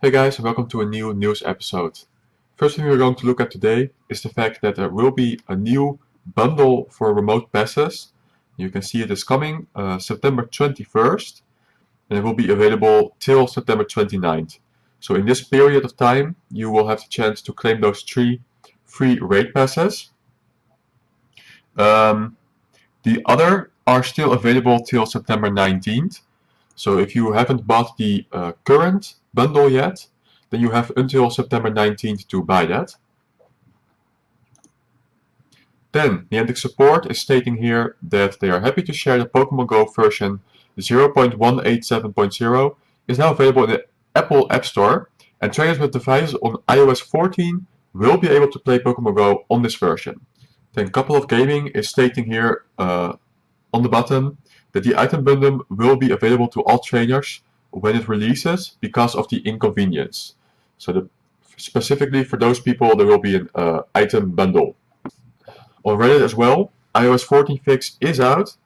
Hey guys, and welcome to a new news episode. First thing we're going to look at today is the fact that there will be a new bundle for remote passes. You can see it is coming September 21st, and it will be available till September 29th. So in this period of time, you will have the chance to claim those 3 free raid passes. The other are still available till September 19th. So if you haven't bought the current bundle yet, then you have until September 19th to buy that. Then Niantic support is stating here that they are happy to share the Pokemon Go version 0.187.0 is now available in the Apple App Store, and traders with devices on IOS14 will be able to play Pokemon Go on this version. Then Couple of Gaming is stating here on the bottom that the item bundle will be available to all trainers when it releases because of the inconvenience. So specifically for those people, there will be an item bundle. On Reddit as well, iOS 14 fix is out.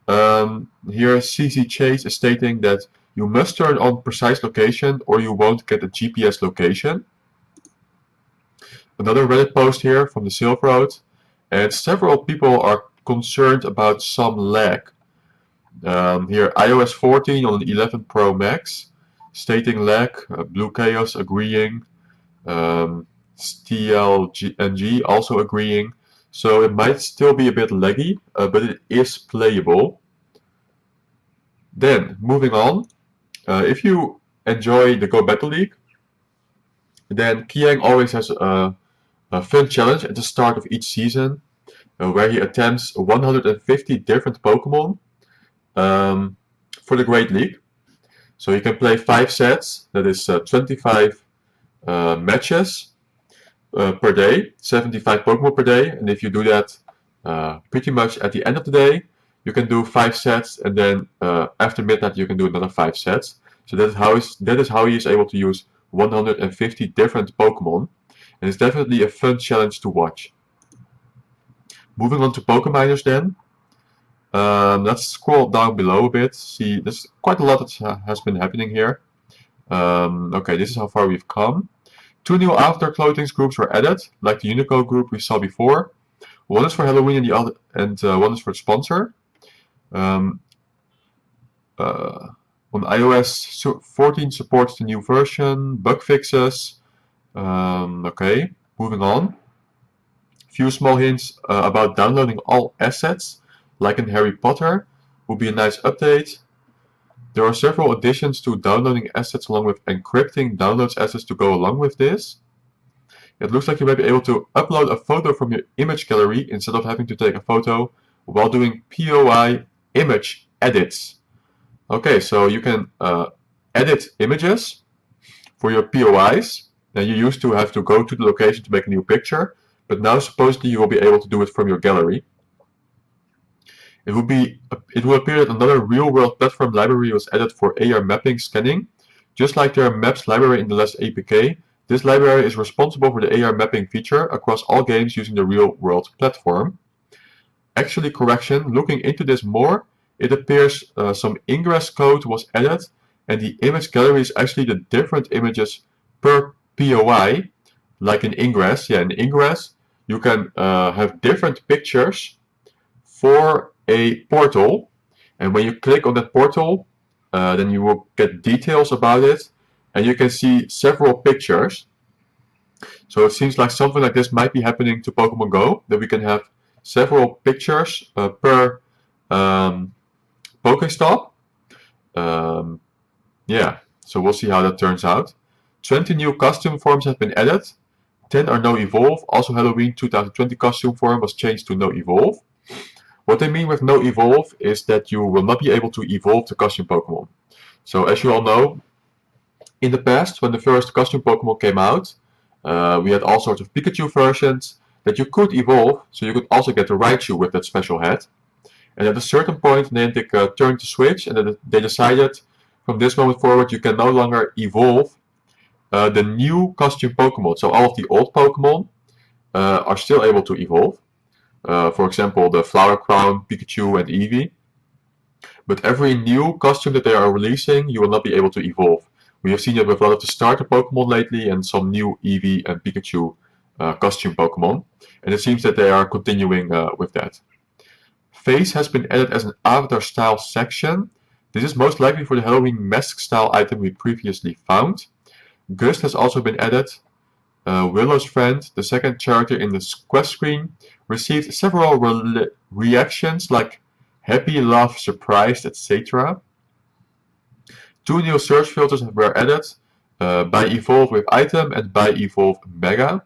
Here CC Chase is stating that you must turn on precise location or you won't get a GPS location. Another Reddit post here from the Silver Road, and several people are concerned about some lag. Here iOS 14 on 11 Pro Max, stating lag, Blue Chaos agreeing, STLNG also agreeing. So it might still be a bit laggy, but it is playable. Then moving on, if you enjoy the Go Battle League, then Kiang always has a fun challenge at the start of each season, where he attempts 150 different Pokemon for the Great League. So you can play 5 sets, that is 25 matches per day, 75 Pokemon per day, and if you do that pretty much at the end of the day, you can do 5 sets, and then after midnight you can do another 5 sets. So that is how he is able to use 150 different Pokemon, and it's definitely a fun challenge to watch. Moving on to Pokeminers then. Let's scroll down below a bit. See, there's quite a lot that has been happening here. Okay, this is how far we've come. 2 new avatar clothing groups were added, like the Unico group we saw before. One is for Halloween and the other, one is for the sponsor. On iOS 14 supports the new version, bug fixes. Okay, moving on. Few small hints about downloading all assets, like in Harry Potter, would be a nice update. There are several additions to downloading assets along with encrypting downloads assets to go along with this. It looks like you might be able to upload a photo from your image gallery instead of having to take a photo while doing POI image edits. Okay, so you can edit images for your POIs. Now you used to have to go to the location to make a new picture, but now supposedly you will be able to do it from your gallery. It will appear that another real-world platform library was added for AR mapping scanning. Just like there are maps library in the last APK, this library is responsible for the AR mapping feature across all games using the real-world platform. Actually, correction, looking into this more, it appears some ingress code was added, and the image gallery is actually the different images per POI, like in Ingress. Yeah, in Ingress, you can have different pictures for a portal, and when you click on that portal, then you will get details about it, and you can see several pictures. So it seems like something like this might be happening to Pokemon Go, that we can have several pictures per Pokestop. Yeah, so we'll see how that turns out. 20 new costume forms have been added. 10 are no evolve. Also, Halloween 2020 costume form was changed to no evolve. What they mean with no evolve is that you will not be able to evolve the costume Pokemon. So as you all know, in the past, when the first costume Pokemon came out, we had all sorts of Pikachu versions that you could evolve, so you could also get the Raichu with that special head. And at a certain point, Niantic turned the switch, and then they decided from this moment forward you can no longer evolve the new costume Pokemon. So all of the old Pokemon are still able to evolve. For example, the Flower Crown, Pikachu, and Eevee. But every new costume that they are releasing, you will not be able to evolve. We have seen it with a lot of the starter Pokemon lately and some new Eevee and Pikachu costume Pokemon, and it seems that they are continuing with that. Face has been added as an avatar style section. This is most likely for the Halloween mask style item we previously found. Gust has also been added. Willow's friend, the second character in the quest screen, received several reactions like happy, love, surprised, etc. 2 new search filters were added, by evolve with item and by evolve mega.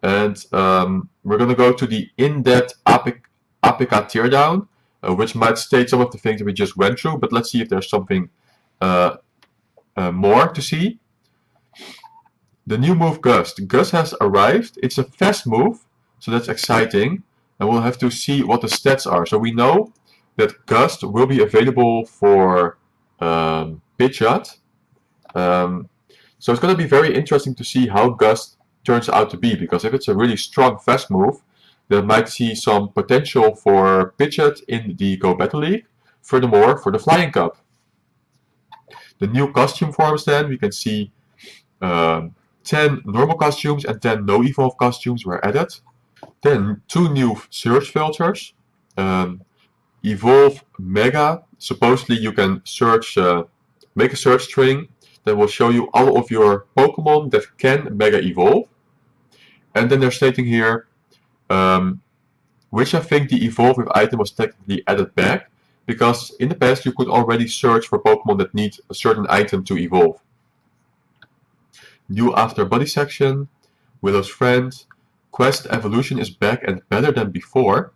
And we're going to go to the in-depth APK teardown, which might state some of the things that we just went through, but let's see if there's something more to see. The new move Gust. Gust has arrived. It's a fast move, so that's exciting. And we'll have to see what the stats are. So we know that Gust will be available for Pidgeot. So it's going to be very interesting to see how Gust turns out to be, because if it's a really strong fast move, then might see some potential for Pidgeot in the Go Battle League. Furthermore, for the Flying Cup. The new costume forms then, we can see 10 normal costumes and 10 no evolve costumes were added. Then 2 new search filters. Evolve Mega. Supposedly you can search, make a search string that will show you all of your Pokemon that can Mega Evolve. And then they're stating here which I think the evolve with item was technically added back, because in the past you could already search for Pokemon that need a certain item to evolve. New after body section, Willow's friend, quest evolution is back and better than before.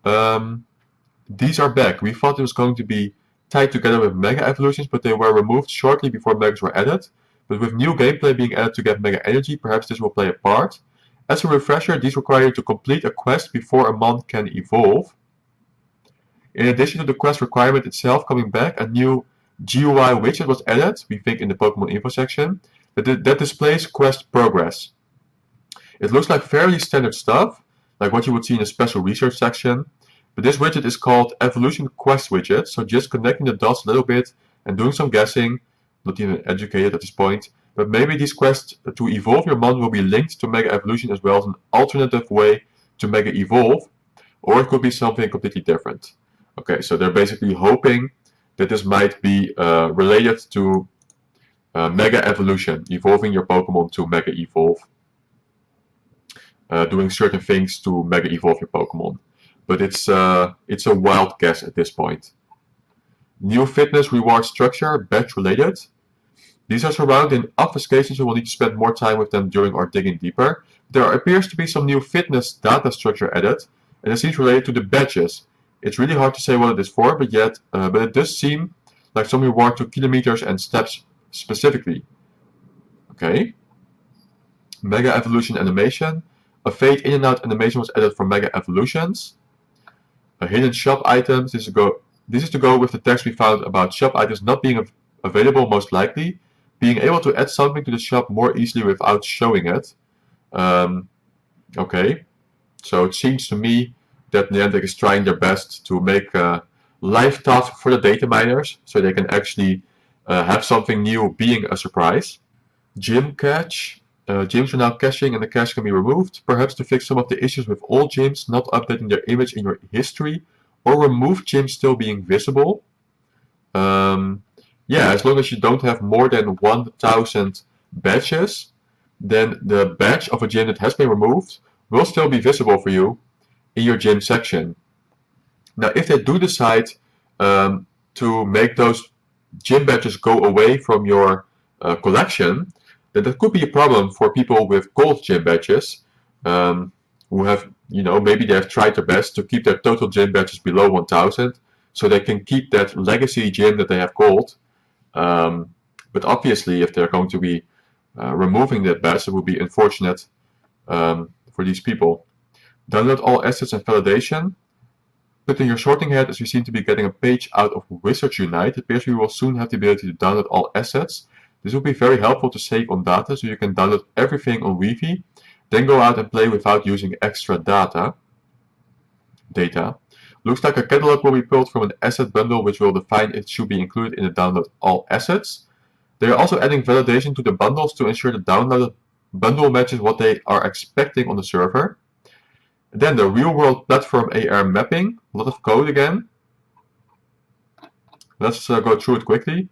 These are back. We thought it was going to be tied together with Mega Evolutions, but they were removed shortly before Megas were added. But with new gameplay being added to get Mega Energy, perhaps this will play a part. As a refresher, these require you to complete a quest before a mon can evolve. In addition to the quest requirement itself coming back, a new GUI widget was added, we think in the Pokemon info section, that displays quest progress. It looks like fairly standard stuff, like what you would see in a special research section. But this widget is called Evolution Quest Widget, so just connecting the dots a little bit and doing some guessing, not even educated at this point, but maybe these quests to evolve your mon will be linked to Mega Evolution as well as an alternative way to Mega Evolve, or it could be something completely different. Okay, so they're basically hoping that this might be related to Mega Evolution, evolving your Pokemon to Mega Evolve, doing certain things to Mega Evolve your Pokemon. But it's a wild guess at this point. New fitness reward structure, badge related. These are surrounded in obfuscation, so we'll need to spend more time with them during our digging deeper. There appears to be some new fitness data structure added, and it seems related to the badges. It's really hard to say what it is for, but it does seem like some reward to kilometers and steps specifically. Okay. Mega Evolution animation. A fade in and out animation was added for Mega Evolutions. A hidden shop items. This is to go with the text we found about shop items not being available, most likely. Being able to add something to the shop more easily without showing it. Okay. So it seems to me that Niantic is trying their best to make life tough for the data miners, so they can actually have something new being a surprise. Gym cache. Gyms are now caching and the cache can be removed, perhaps to fix some of the issues with old gyms not updating their image in your history, or remove gyms still being visible. Yeah, as long as you don't have more than 1,000 badges, then the badge of a gym that has been removed will still be visible for you in your gym section. Now, if they do decide to make those gym badges go away from your collection, then that could be a problem for people with gold gym badges who have, maybe they have tried their best to keep their total gym badges below 1,000, so they can keep that legacy gym that they have gold. But obviously, if they're going to be removing that badge, it would be unfortunate for these people. Download all assets and validation. Put in your sorting head, as we seem to be getting a page out of Wizards Unite. It appears we will soon have the ability to download all assets. This will be very helpful to save on data, so you can download everything on Wi-Fi, then go out and play without using extra data. Looks like a catalog will be pulled from an asset bundle, which will define it should be included in the download all assets. They are also adding validation to the bundles to ensure the downloaded bundle matches what they are expecting on the server. Then the real-world platform AR mapping, a lot of code again. Let's go through it quickly.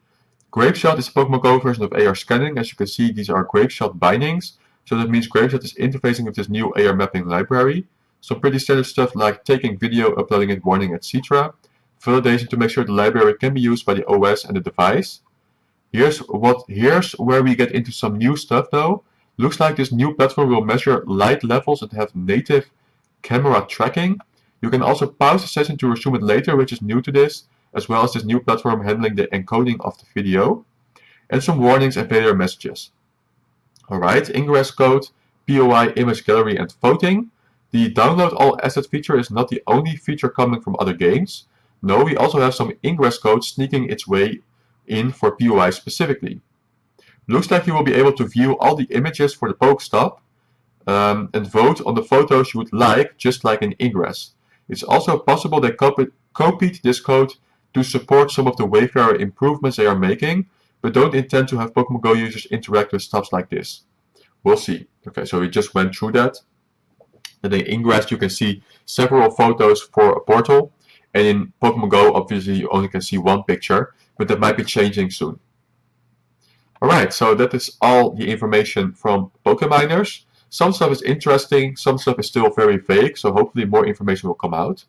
Grapeshot is a Pokemon Go version of AR scanning. As you can see, these are Grapeshot bindings. So that means Grapeshot is interfacing with this new AR mapping library. Some pretty standard stuff like taking video, uploading it, warning, etc. Validation to make sure the library can be used by the OS and the device. Here's where we get into some new stuff though. Looks like this new platform will measure light levels and have native camera tracking. You can also pause the session to resume it later, which is new to this, as well as this new platform handling the encoding of the video, and some warnings and failure messages. Alright, ingress code, POI, image gallery, and voting. The download all assets feature is not the only feature coming from other games. No, we also have some ingress code sneaking its way in for POI specifically. Looks like you will be able to view all the images for the Pokestop and vote on the photos you would like, just like in Ingress. It's also possible they copied this code to support some of the Wayfarer improvements they are making, but don't intend to have Pokemon Go users interact with stops like this. We'll see. Okay, so we just went through that. And in Ingress you can see several photos for a portal, and in Pokemon Go obviously you only can see one picture, but that might be changing soon. Alright, so that is all the information from Pokeminers. Some stuff is interesting, some stuff is still very vague, so hopefully more information will come out.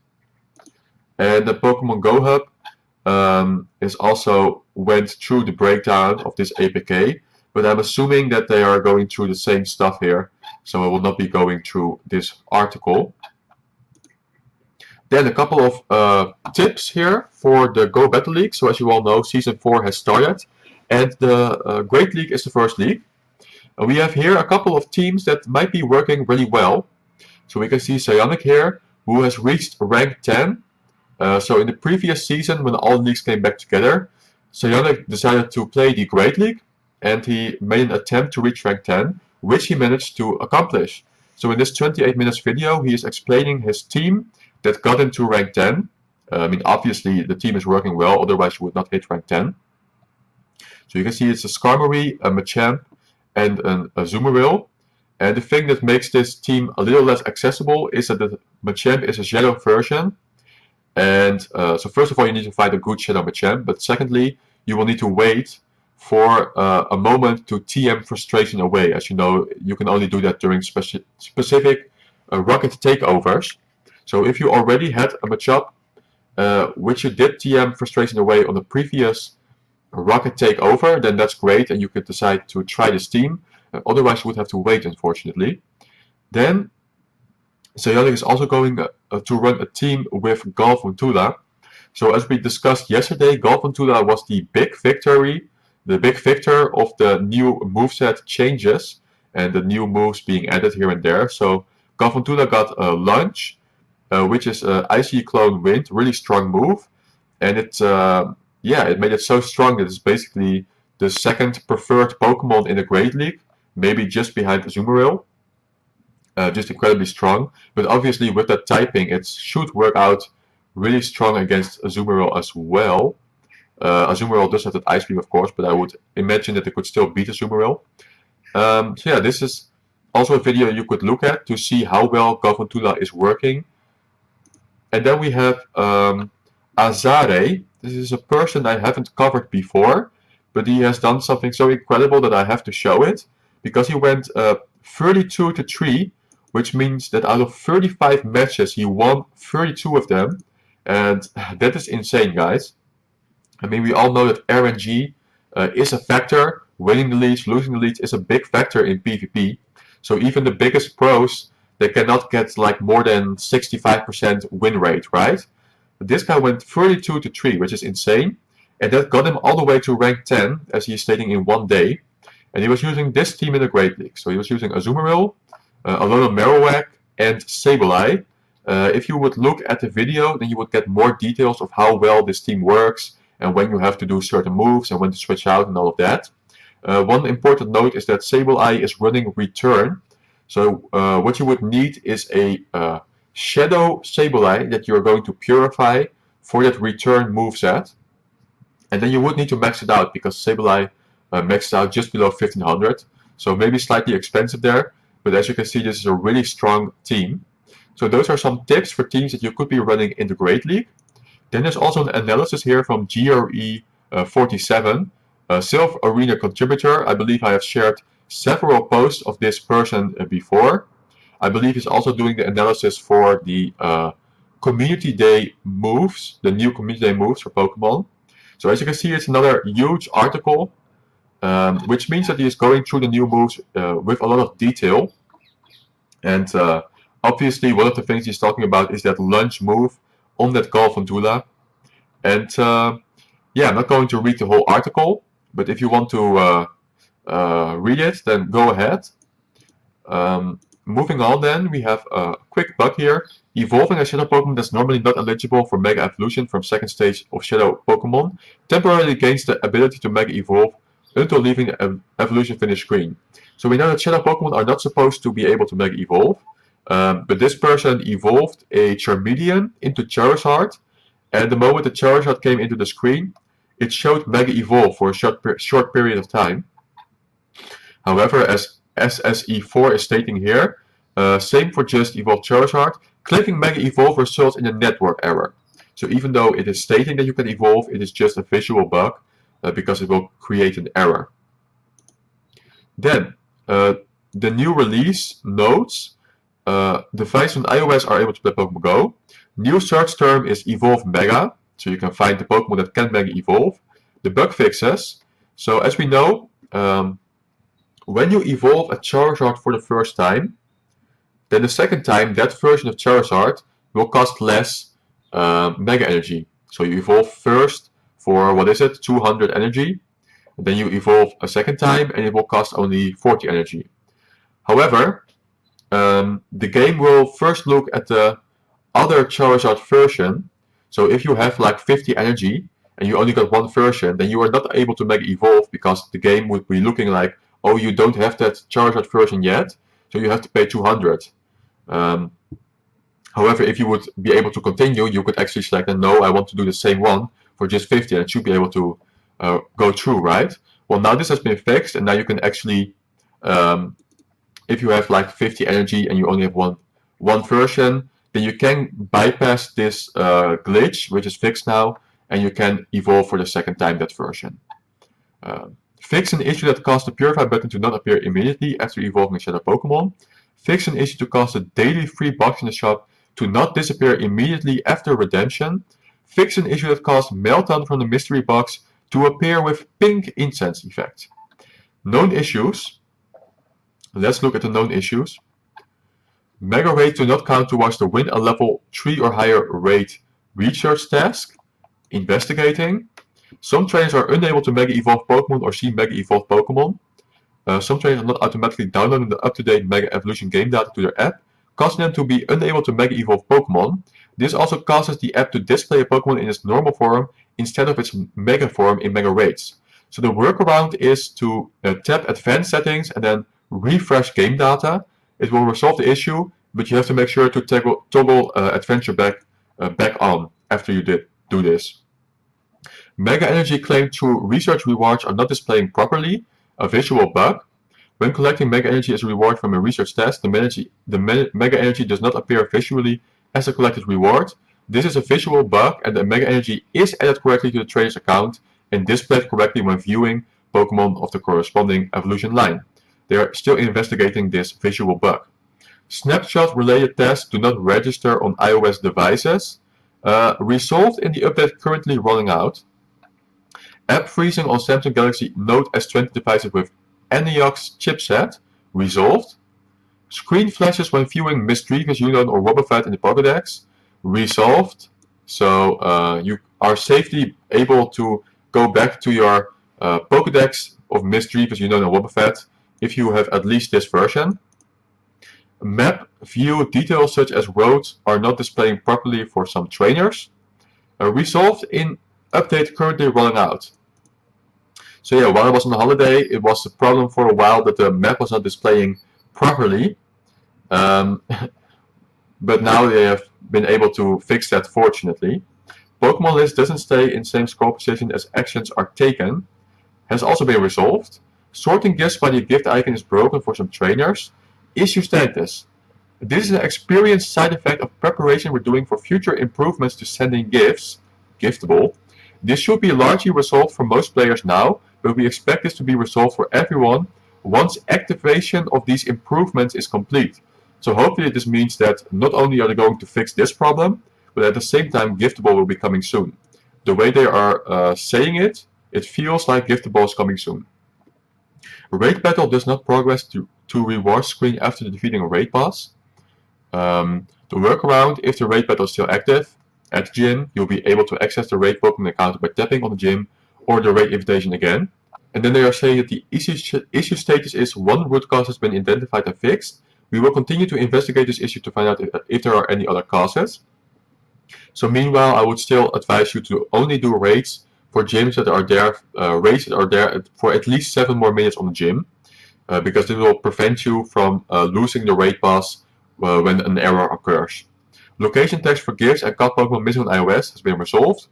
And the Pokemon Go Hub is also went through the breakdown of this APK, but I'm assuming that they are going through the same stuff here, so I will not be going through this article. Then a couple of tips here for the Go Battle League. So as you all know, Season 4 has started, and the Great League is the first league. We have here a couple of teams that might be working really well. So we can see Psionic here, who has reached rank 10. So in the previous season, when all leagues came back together, Psionic decided to play the Great League, and he made an attempt to reach rank 10, which he managed to accomplish. So in this 28 minutes video, he is explaining his team that got him to rank 10. I mean, obviously the team is working well, otherwise you would not hit rank 10. So you can see it's a Skarmory, a Machamp, and a Azumarill. And the thing that makes this team a little less accessible is that the Machamp is a Shadow version. And so first of all, you need to find a good Shadow Machamp, but secondly, you will need to wait for a moment to TM frustration away. As you know, you can only do that during specific rocket takeovers. So if you already had a Machamp, which you did TM frustration away on the previous rocket takeover, then that's great, and you could decide to try this team. Otherwise, you would have to wait, unfortunately. Then, Psionic is also going to run a team with Galvantula. So as we discussed yesterday, Galvantula was the big victor of the new moveset changes and the new moves being added here and there. So Galvantula got a Lunge, which is Icy Clone Wind, really strong move, and it made it so strong that it's basically the second preferred Pokemon in the Great League, maybe just behind Azumarill. Just incredibly strong, but obviously with that typing it should work out really strong against Azumarill as well. Azumarill does have that Ice Beam, of course, but I would imagine that it could still beat Azumarill. So yeah, this is also a video you could look at to see how well Galvantula is working. And then we have Azare. This is a person I haven't covered before, but he has done something so incredible that I have to show it, because he went 32-3, which means that out of 35 matches he won 32 of them, and that is insane, guys. I mean, we all know that RNG is a factor. Winning the leads, losing the leads is a big factor in PvP. So even the biggest pros, they cannot get like more than 65% win rate, right? But this guy went 32-3, which is insane, and that got him all the way to rank 10, as he is stating, in one day. And he was using this team in the Great League. So he was using Azumarill, Alola Marowak, and Sableye. If you would look at the video, then you would get more details of how well this team works, and when you have to do certain moves, and when to switch out, and all of that. One important note is that Sableye is running Return. So what you would need is a Shadow Sableye that you're going to purify for that return moveset. And then you would need to max it out because Sableye maxed out just below 1500. So maybe slightly expensive there. But as you can see, this is a really strong team. So those are some tips for teams that you could be running in the Great League. Then there's also an analysis here from GRE47, a Silver Arena contributor. I believe I have shared several posts of this person before. I believe he's also doing the analysis for the Community Day moves, the new Community Day moves for Pokemon. So as you can see, it's another huge article, which means that he is going through the new moves with a lot of detail. And obviously, one of the things he's talking about is that lunge move on that Galvantula. And yeah, I'm not going to read the whole article, but if you want to read it, then go ahead. Moving on then, we have a quick bug here. Evolving a Shadow Pokemon that's normally not eligible for Mega Evolution from second stage of Shadow Pokemon temporarily gains the ability to Mega Evolve until leaving the evolution finish screen. So we know that Shadow Pokemon are not supposed to be able to Mega Evolve, but this person evolved a Charmeleon into Charizard, and the moment the Charizard came into the screen, it showed Mega Evolve for a short period of time. However, as SSE4 is stating here, same for just Evolved Charizard, clicking Mega Evolve results in a network error. So even though it is stating that you can evolve, it is just a visual bug because it will create an error. Then, the new release notes, devices on iOS are able to play Pokemon Go. New search term is Evolve Mega, so you can find the Pokemon that can Mega Evolve. The bug fixes, so as we know, when you evolve a Charizard for the first time, then the second time that version of Charizard will cost less Mega Energy. So you evolve first for, 200 energy, and then you evolve a second time and it will cost only 40 energy. However, the game will first look at the other Charizard version. So if you have like 50 energy and you only got one version, then you are not able to Mega Evolve because the game would be looking like, oh, you don't have that Charizard version yet, so you have to pay 200. However, if you would be able to continue, you could actually select, no, I want to do the same one for just 50, and it should be able to go through, right? Well, now this has been fixed, and now you can actually, if you have like 50 energy and you only have one version, then you can bypass this glitch, which is fixed now, and you can evolve for the second time that version. Fix an issue that caused the Purify button to not appear immediately after evolving a Shadow Pokemon. Fix an issue to cause the daily free box in the shop to not disappear immediately after redemption. Fix an issue that caused Meltdown from the mystery box to appear with pink incense effect. Known issues. Let's look at the known issues. Mega Raid to not count towards the win a level 3 or higher raid research task. Investigating. Some trainers are unable to Mega Evolve Pokemon or see Mega Evolve Pokemon. Some trainers are not automatically downloading the up-to-date Mega Evolution game data to their app, causing them to be unable to Mega Evolve Pokemon. This also causes the app to display a Pokemon in its normal form instead of its Mega form in Mega Raids. So the workaround is to tap Advanced Settings and then refresh game data. It will resolve the issue, but you have to make sure to toggle Adventure back on after you do this. Mega Energy claimed through research rewards are not displaying properly, a visual bug. When collecting Mega Energy as a reward from a research task, the Mega Energy does not appear visually as a collected reward. This is a visual bug, and the Mega Energy is added correctly to the trainer's account and displayed correctly when viewing Pokemon of the corresponding evolution line. They are still investigating this visual bug. Snapshot-related tasks do not register on iOS devices. Resolved in the update currently rolling out. App freezing on Samsung Galaxy Note S20 devices with Aniox chipset, resolved. Screen flashes when viewing Misdreavus Union or Wobbuffet in the Pokédex, resolved. So you are safely able to go back to your Pokédex of Misdreavus Union and Wobbuffet if you have at least this version. Map view details such as roads are not displaying properly for some trainers. Resolved in update currently rolling out. So yeah, while I was on holiday, it was a problem for a while that the map was not displaying properly. but now they have been able to fix that, fortunately. Pokemon list doesn't stay in same scroll position as actions are taken, has also been resolved. Sorting gifts by the gift icon is broken for some trainers. Issue status. This is an experienced side effect of preparation we're doing for future improvements to sending gifts, giftable. This should be largely resolved for most players now, but we expect this to be resolved for everyone once activation of these improvements is complete. So hopefully this means that not only are they going to fix this problem, but at the same time giftable will be coming soon. The way they are saying it, it feels like giftable is coming soon. Raid battle does not progress to reward screen after defeating a raid boss. The workaround, if the raid battle is still active at the gym, you'll be able to access the raid Pokemon account by tapping on the gym or the raid invitation again. And then they are saying that the issue status is one root cause has been identified and fixed. We will continue to investigate this issue to find out if there are any other causes. So meanwhile, I would still advise you to only do raids for gyms that are there, raids that are there for at least 7 more minutes on the gym, because it will prevent you from losing the raid pass when an error occurs. Location text for gifts and caught Pokemon missing on iOS has been resolved.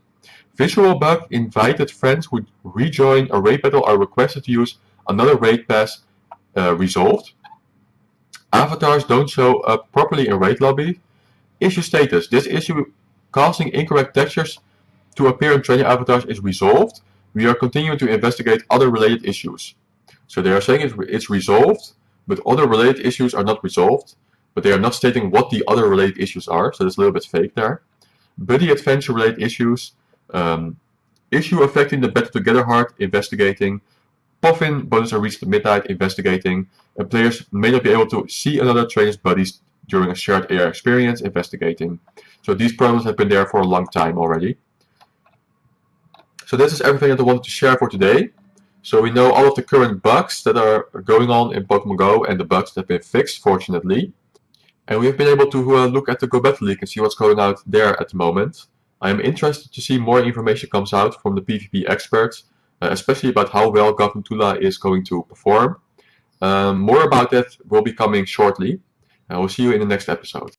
Visual bug, invited friends who rejoin a raid battle are requested to use another raid pass, resolved. Avatars don't show up properly in raid lobby. Issue status. This issue causing incorrect textures to appear in trainer avatars is resolved. We are continuing to investigate other related issues. So they are saying it's resolved, but other related issues are not resolved. But they are not stating what the other related issues are, so it's a little bit fake there. Buddy adventure related issues. Issue affecting the Better Together heart, investigating. Puffin bonus are reached at midnight, investigating. And players may not be able to see another trainer's buddies during a shared AR experience, investigating. So these problems have been there for a long time already. So this is everything that I wanted to share for today. So we know all of the current bugs that are going on in Pokemon Go and the bugs that have been fixed, fortunately. And we've been able to look at the Go Battle League and see what's going out there at the moment. I am interested to see more information comes out from the PvP experts, especially about how well Tula is going to perform. More about that will be coming shortly. I will see you in the next episode.